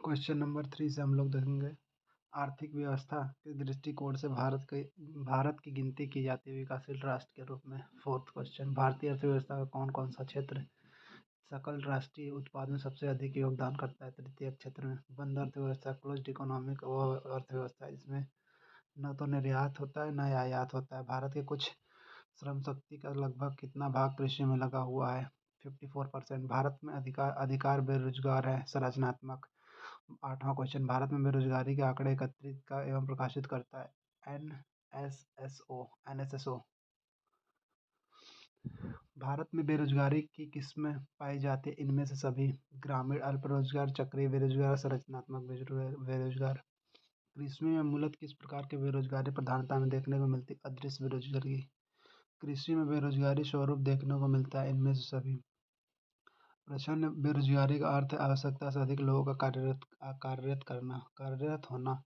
Question number 3 से हम लोग देखेंगे आर्थिक व्यवस्था के दृष्टिकोण से भारत की गिनती की जाती है विकासशील राष्ट्र के रूप में। फोर्थ क्वेश्चन, भारतीय अर्थव्यवस्था का कौन कौन सा क्षेत्र सकल राष्ट्रीय उत्पाद में सबसे अधिक योगदान करता है? तृतीय क्षेत्र में बंद अर्थव्यवस्था, क्लोज्ड इकोनॉमिक वो अर्थव्यवस्था है जिसमें न तो निर्यात होता है न आयात होता है। भारत के कुछ श्रम शक्ति का लगभग कितना भाग कृषि में लगा हुआ है? 54%। भारत में अधिकार अधिकार बेरोजगार है संरचनात्मक। आठवां क्वेश्चन, भारत में बेरोजगारी के आंकड़े एकत्रित का एवं प्रकाशित करता है एनएसएसओ। भारत में बेरोजगारी की किस्में पाई जाती है इनमें से सभी: ग्रामीण अल्प रोजगार, चक्रीय बेरोजगार, संरचनात्मक बेरोजगार। कृषि में मूलतः किस प्रकार की बेरोजगारी प्रधानता में देखने को मिलती है? अदृश्य बेरोजगारी। कृषि में बेरोजगारी स्वरूप देखने को मिलता है इनमें से सभी: प्रचंड बेरोजगारी का अर्थ है आवश्यकता से अधिक लोगों का कार्यरत होना।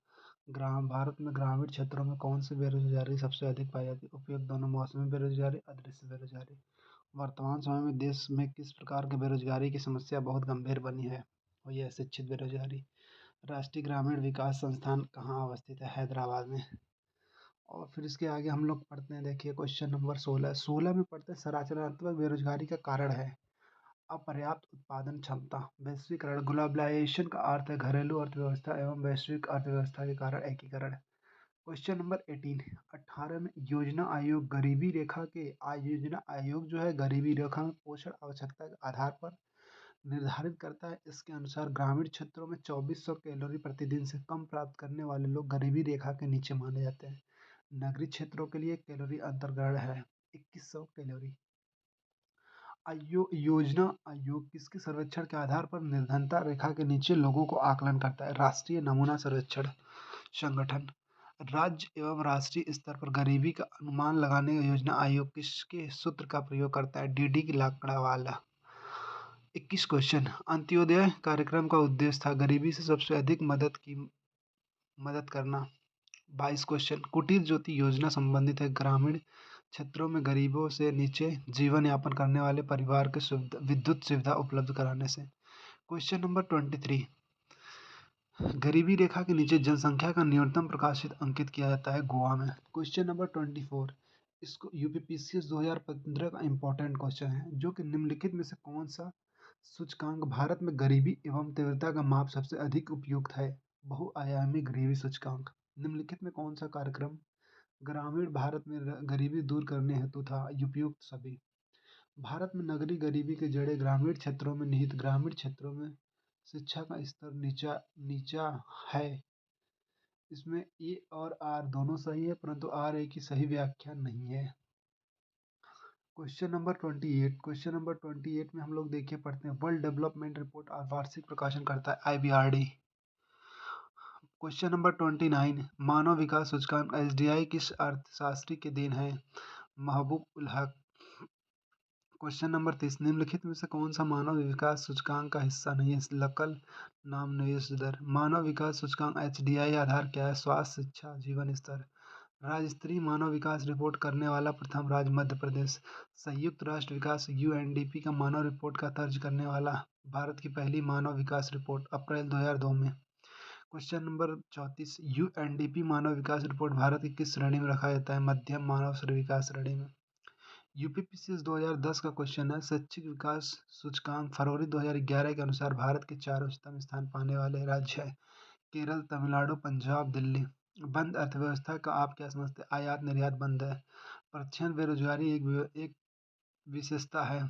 भारत में ग्रामीण क्षेत्रों में कौन सी बेरोजगारी सबसे अधिक पाई जाती है? उपयुक्त दोनों, मौसमी बेरोजगारी, अदृश्य बेरोजगारी। वर्तमान समय में देश में किस प्रकार की बेरोजगारी की समस्या बहुत गंभीर बनी है? और यह शिक्षित बेरोजगारी। राष्ट्रीय ग्रामीण विकास संस्थान कहाँ अवस्थित है? हैदराबाद में। और फिर इसके आगे हम लोग पढ़ते हैं, देखिए क्वेश्चन नंबर 16 में पढ़ते हैं संरचनात्मक बेरोजगारी का कारण है अपर्याप्त उत्पादन क्षमता। वैश्वीकरण, ग्लोबलाइजेशन का अर्थ है घरेलू अर्थव्यवस्था एवं वैश्विक अर्थव्यवस्था के कारण एकीकरण। क्वेश्चन नंबर 18 में योजना आयोग गरीबी रेखा के योजना आयोग जो है गरीबी रेखा में पोषण आवश्यकता के आधार पर निर्धारित करता है। इसके अनुसार ग्रामीण क्षेत्रों में 2400 कैलोरी प्रतिदिन से कम प्राप्त करने वाले लोग गरीबी रेखा के नीचे माने जाते हैं। नगरीय क्षेत्रों के लिए कैलोरी अंतर्गढ़ है 2100 कैलोरी। योजना आयोग किसके सर्वेक्षण के आधार पर निर्धनता रेखा के नीचे लोगों को आकलन करता है? राष्ट्रीय नमूना सर्वेक्षण संगठन। राज्य एवं राष्ट्रीय स्तर पर गरीबी का अनुमान लगाने का योजना आयोग किसके सूत्र का प्रयोग करता है? डीडी की लाकड़ा वाला। 21 क्वेश्चन, अंत्योदय कार्यक्रम का उद्देश्य था गरीबी से सबसे अधिक मदद करना। 22 क्वेश्चन, कुटीर ज्योति योजना संबंधित है ग्रामीण क्षेत्रों में गरीबों से नीचे जीवन यापन करने वाले परिवार के विद्युत सुविधा उपलब्ध कराने से। क्वेश्चन नंबर 23, गरीबी रेखा के नीचे जनसंख्या का न्यूनतम प्रकाशित अंकित किया जाता है गोवा में। क्वेश्चन नंबर 24, इसको यूपीपीसीएस 2015 का इंपॉर्टेंट क्वेश्चन है जो कि निम्नलिखित में से कौन सा सूचकांक भारत में गरीबी एवं तीव्रता का माप सबसे अधिक उपयुक्त है? बहुआयामी गरीबी सूचकांक। निम्नलिखित में कौन सा कार्यक्रम ग्रामीण भारत में गरीबी दूर करने हेतु था? उपयुक्त सभी। भारत में नगरीय गरीबी के जड़ें ग्रामीण क्षेत्रों में निहित। ग्रामीण क्षेत्रों में शिक्षा का स्तर नीचा नीचा है। इसमें ए और आर दोनों सही है परंतु आर ए की सही व्याख्या नहीं है। क्वेश्चन नंबर 28 में हम लोग देखिए पढ़ते हैं वर्ल्ड डेवलपमेंट रिपोर्ट और वार्षिक प्रकाशन करता है आईबीआरडी। क्वेश्चन नंबर 29, मानव विकास सूचकांक एसडीआई किस अर्थशास्त्री के देन है? महबूब उल हक। क्वेश्चन नंबर 30, निम्नलिखित में से कौन सा मानव विकास सूचकांक का हिस्सा नहीं है? लकल नाम निवेश दर। मानव विकास सूचकांक एचडीआई आधार क्या है? स्वास्थ्य, शिक्षा, जीवन स्तर। राज्य स्तरीय मानव विकास रिपोर्ट करने वाला प्रथम राज्य मध्य प्रदेश। संयुक्त राष्ट्र विकास यूएनडीपी का मानव रिपोर्ट का दर्ज करने वाला भारत की पहली मानव विकास रिपोर्ट अप्रैल 2002 में। क्वेश्चन नंबर 34, यूएनडीपी मानव विकास रिपोर्ट भारत की किस श्रेणी में रखा जाता है? मध्यम मानव विकास श्रेणी में। यूपीपीसीएस 2010 का क्वेश्चन है शैक्षिक विकास सूचकांक फरवरी 2011 के अनुसार भारत के 4 उच्चतम स्थान पाने वाले राज्य है केरल, तमिलनाडु, पंजाब, दिल्ली। बंद अर्थव्यवस्था का आप क्या समझते हैं? आयात निर्यात बंद है। प्रचंड बेरोजगारी एक विशेषता है।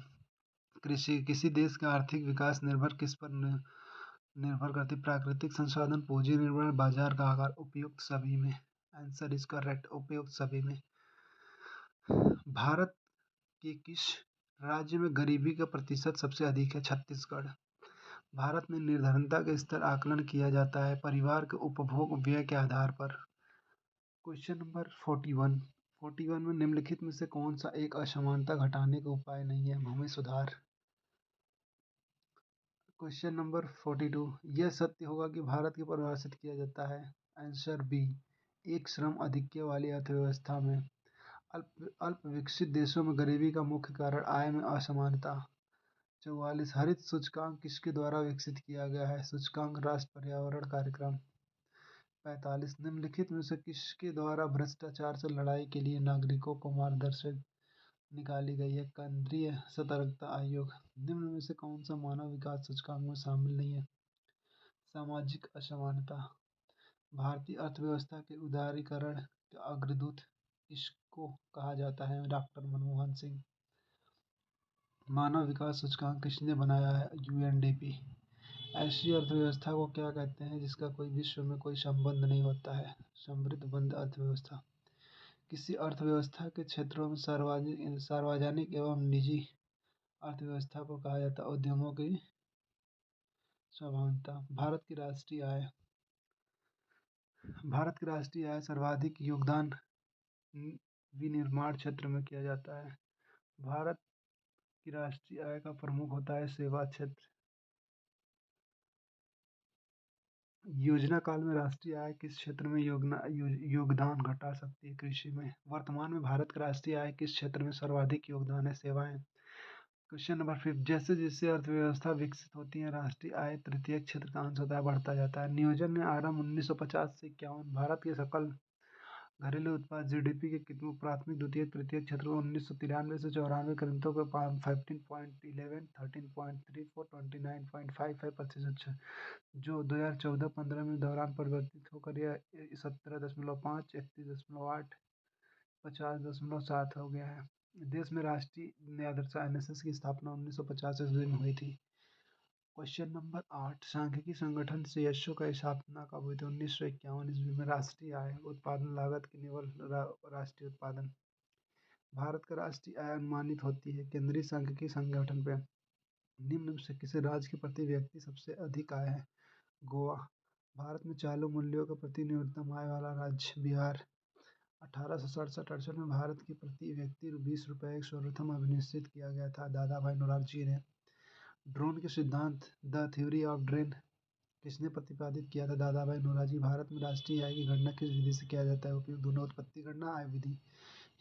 कृषि, किसी देश का आर्थिक विकास निर्भर किस पर निर्भर करती? प्राकृतिक संसाधन, पूंजी निर्भर, बाजार का आकार। उपयुक्त सभी में। आंसर इज करेक्ट, उपयुक्त सभी में। भारत के किस राज्य में गरीबी का प्रतिशत सबसे अधिक है? छत्तीसगढ़। भारत में निर्धनता का स्तर आकलन किया जाता है परिवार के उपभोग व्यय के आधार पर। क्वेश्चन नंबर 41 में निम्नलिखित में से कौन सा एक असमानता घटाने का उपाय नहीं है? भूमि सुधार। क्वेश्चन नंबर 42, यह सत्य होगा कि भारत को परिभाषित किया जाता है? आंसर बी, एक श्रम आधिक्य वाली अर्थव्यवस्था में। अल्प विकसित देशों में गरीबी का मुख्य कारण आय में असमानता। 44 हरित सूचकांक किसके द्वारा विकसित किया गया है? सूचकांक राष्ट्रीय पर्यावरण कार्यक्रम। 45 निम्नलिखित में से किसके द्वारा भ्रष्टाचार से लड़ाई के लिए नागरिकों को मार्गदर्शक निकाली गई है? केंद्रीय सतर्कता आयोग। निम्न में से कौन सा मानव विकास सूचकांक में शामिल नहीं है? सामाजिक असमानता। भारतीय अर्थव्यवस्था के उदारीकरण का अग्रदूत किसको कहा जाता है? डॉक्टर मनमोहन सिंह। मानव विकास सूचकांक किसने बनाया है? यूएनडीपी। ऐसी अर्थव्यवस्था को क्या कहते हैं जिसका कोई विश्व में कोई संबंध नहीं होता है? समृद्ध बंद अर्थव्यवस्था। किसी अर्थव्यवस्था के क्षेत्रों में सार्वजनिक एवं निजी अर्थव्यवस्था को कहा जाता है उद्यमों की स्वाभाविकता। भारत की राष्ट्रीय आय सर्वाधिक योगदान विनिर्माण क्षेत्र में किया जाता है। भारत की राष्ट्रीय आय का प्रमुख होता है सेवा क्षेत्र। योजना काल में राष्ट्रीय आय किस क्षेत्र में योगदान घटा सकती है? कृषि में। वर्तमान में भारत का राष्ट्रीय आय किस क्षेत्र में सर्वाधिक योगदान है? सेवाएं। क्वेश्चन नंबर 5 जैसे जैसे अर्थव्यवस्था विकसित होती है राष्ट्रीय आय तृतीय क्षेत्र का अंश होता है बढ़ता जाता है। नियोजन में आरंभ 1950 से 51 भारत के सकल घरेलू उत्पाद जीडीपी के कितने प्राथमिक द्वितीयक तृतीयक क्षेत्र में 1993 से 94 कीमतों के 15.11 13.34 29.55% जो 2014-15 में दौरान परिवर्तित होकर यह 17.5 31.8 50.7 हो गया है। देश में राष्ट्रीय न्यायाधीश एनएसएस की स्थापना 1950 ईस्वी में हुई थी। क्वेश्चन नंबर 8 सांख्यिकी संगठन सीएसओ का स्थापना कब हुई थी? 1951 ईस्वी में। राष्ट्रीय आय उत्पादन लागत की निवल राष्ट्रीय उत्पादन। भारत का राष्ट्रीय आय अनुमानित होती है केंद्रीय सांख्यिकी संगठन पे। निम्न में से किसी राज्य के प्रति व्यक्ति सबसे अधिक आय है? गोवा। भारत में चालू मूल्यों का प्रति न्यूनतम आय वाला राज्य बिहार। 1867-68 में भारत की प्रति व्यक्ति 20 रुपये एक सर्वप्रथम अभिनिश्चित किया गया था दादा भाई नौरोजी ने। ड्रोन के सिद्धांत द थ्योरी ऑफ ड्रोन किसने प्रतिपादित किया था? दादा भाई नौरोजी। भारत में राष्ट्रीय आय की गणना किस विधि से किया जाता है? उपयोग दोनों उत्पत्ति गणना आय विधि।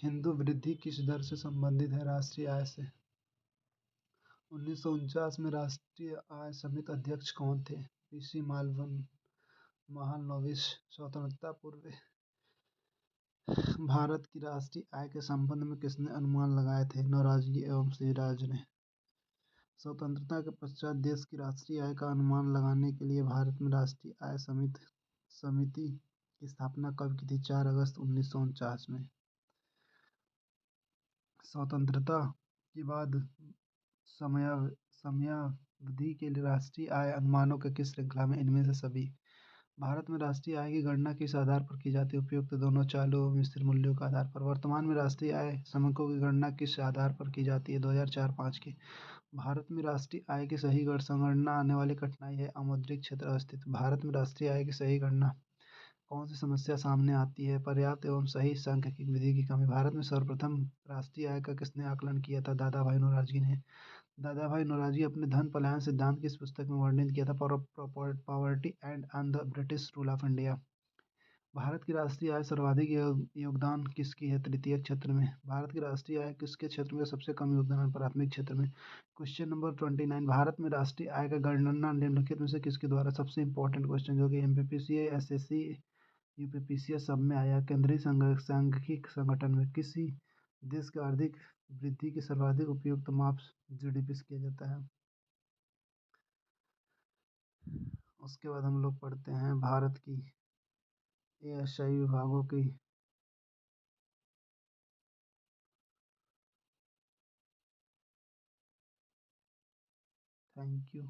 हिंदू वृद्धि किस दर से संबंधित है? राष्ट्रीय आय से। 1949 में राष्ट्रीय आय समिति अध्यक्ष कौन थे? पीसी महालनोबिस। स्वतंत्रता पूर्व भारत की राष्ट्रीय आय के संबंध में किसने अनुमान लगाए थे? नौरोजी एवं सिराज ने। स्वतंत्रता के पश्चात देश की राष्ट्रीय आय का अनुमान लगाने के लिए भारत में राष्ट्रीय आय समिति की स्थापना कब की थी? 4 अगस्त 1949 में। स्वतंत्रता के बाद समयावधि के लिए राष्ट्रीय आय अनुमानों के किस श्रृंखला में? इनमें से सभी। भारत में राष्ट्रीय आय की गणना किस आधार पर की जाती है? उपयुक्त दोनों चालू एवं स्थिर मूल्यों के आधार पर। वर्तमान में राष्ट्रीय आय समकों की गणना किस आधार पर की जाती है? 2004-5 की। भारत में राष्ट्रीय आय की सही संगणना आने वाली कठिनाई है अमौद्रिक क्षेत्र अस्तित्व। भारत में राष्ट्रीय आय की सही गणना कौन सी समस्या सामने आती है? पर्याप्त एवं सही सांख्यिकी विधि की कमी। भारत में सर्वप्रथम राष्ट्रीय आय का किसने आकलन किया था? दादा भाई नौरोजी ने। दादा भाई नौरोजी अपने धन पलायन सिद्धांत किस पुस्तक में वर्णित किया था? Poverty and the British rule of India. Bharat की राष्ट्रीय आय सर्वाधिक योगदान किसकी है? तृतीय क्षेत्र में। भारत की राष्ट्रीय आय किसके क्षेत्र में सबसे कम योगदान है? प्राथमिक क्षेत्र में। क्वेश्चन नंबर 29 भारत में राष्ट्रीय आय का गणना निम्नलिखित में से किसके द्वारा? सबसे इंपॉर्टेंट क्वेश्चन जो कि एमपीपीसी एसएससी यूपीपीसी सब में आया। केंद्रीय सांख्यिकी संगठन में किसी देश की आर्थिक वृद्धि की सर्वाधिक उपयुक्त माप जीडीपी से किया जाता है। उसके बाद हम लोग पढ़ते हैं भारत की एएसआई विभागों की। Thank you.